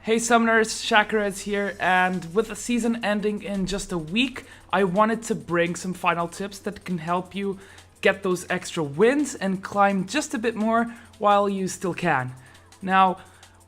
Hey Summoners, Shakarez here, and with the season ending in just a week, I wanted to bring some final tips that can help you get those extra wins and climb just a bit more while you still can. Now,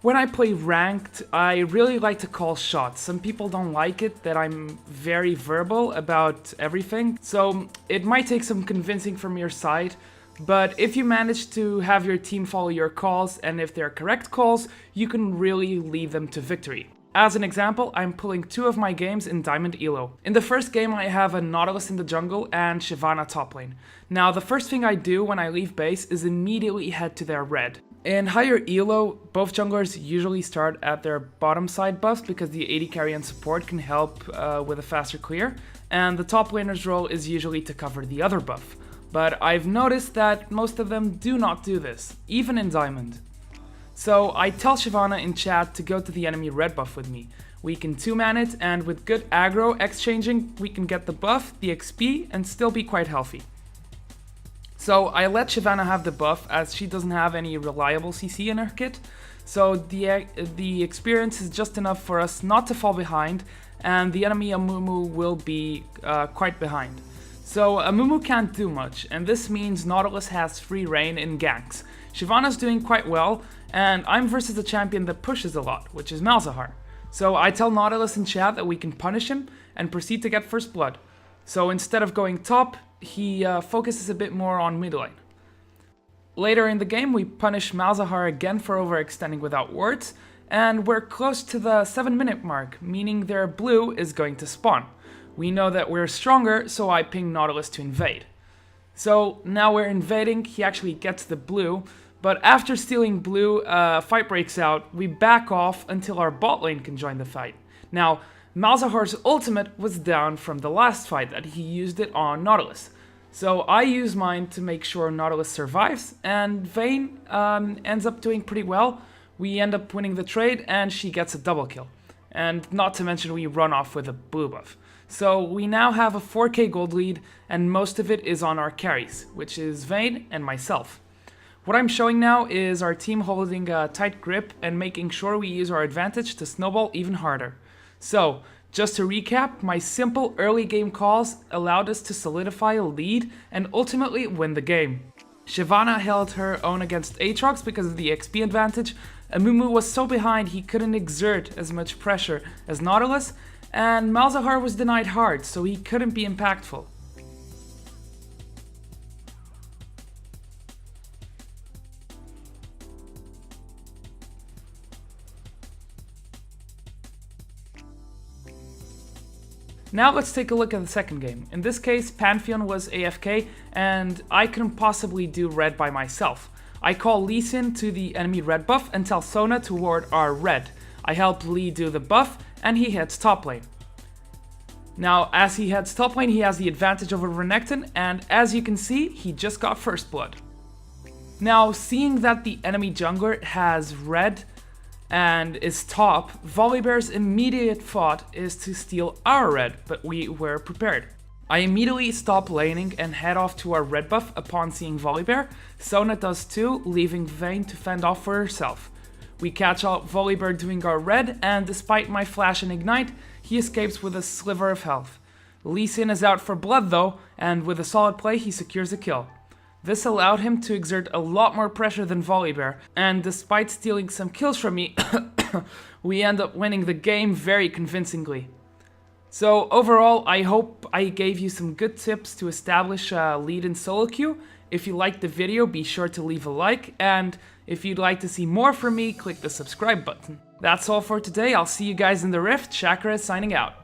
when I play ranked, I really like to call shots. Some people don't like it that I'm very verbal about everything, so it might take some convincing from your side. But if you manage to have your team follow your calls, and if they're correct calls, you can really lead them to victory. As an example, I'm pulling 2 of my games in Diamond Elo. In the first game I have a Nautilus in the jungle and Shyvana top lane. Now the first thing I do when I leave base is immediately head to their red. In higher elo, both junglers usually start at their bottom side buffs because the AD carry and support can help with a faster clear, and the top laner's role is usually to cover the other buff. But I've noticed that most of them do not do this, even in Diamond. So I tell Shyvana in chat to go to the enemy red buff with me. We can 2-man it, and with good aggro exchanging, we can get the buff, the XP, and still be quite healthy. So I let Shyvana have the buff as she doesn't have any reliable CC in her kit, so the experience is just enough for us not to fall behind, and the enemy Amumu will be quite behind. So Amumu can't do much, and this means Nautilus has free reign in ganks. Shyvana's doing quite well, and I'm versus a champion that pushes a lot, which is Malzahar. So I tell Nautilus in chat that we can punish him and proceed to get first blood. So instead of going top, he focuses a bit more on mid lane. Later in the game we punish Malzahar again for overextending without wards, and we're close to the 7-minute mark, meaning their blue is going to spawn. We know that we're stronger, so I ping Nautilus to invade. So now we're invading, he actually gets the blue, but after stealing blue, fight breaks out, we back off until our bot lane can join the fight. Now, Malzahar's ultimate was down from the last fight that he used it on Nautilus. So I use mine to make sure Nautilus survives, and Vayne ends up doing pretty well. We end up winning the trade, and she gets a double kill. And not to mention we run off with a blue buff. So we now have a 4k gold lead, and most of it is on our carries, which is Vayne and myself. What I'm showing now is our team holding a tight grip and making sure we use our advantage to snowball even harder. So, just to recap, my simple early game calls allowed us to solidify a lead and ultimately win the game. Shyvana held her own against Aatrox because of the XP advantage, Amumu was so behind he couldn't exert as much pressure as Nautilus, and Malzahar was denied hard, so he couldn't be impactful. Now let's take a look at the second game. In this case, Pantheon was AFK, and I couldn't possibly do red by myself. I call Lee Sin to the enemy red buff and tell Sona to ward our red. I help Lee do the buff, and he heads top lane. Now, as he heads top lane, he has the advantage over Renekton, and as you can see, he just got first blood. Now, seeing that the enemy jungler has red and is top, Volibear's immediate thought is to steal our red, but we were prepared. I immediately stop laning and head off to our red buff upon seeing Volibear. Sona does too, leaving Vayne to fend off for herself. We catch out Volibear doing our red, and despite my flash and ignite, he escapes with a sliver of health. Lee Sin is out for blood though, and with a solid play he secures a kill. This allowed him to exert a lot more pressure than Volibear, and despite stealing some kills from me, we end up winning the game very convincingly. So overall, I hope I gave you some good tips to establish a lead in solo queue. If you liked the video, be sure to leave a like, and if you'd like to see more from me, click the subscribe button. That's all for today, I'll see you guys in the Rift. Shakarez signing out.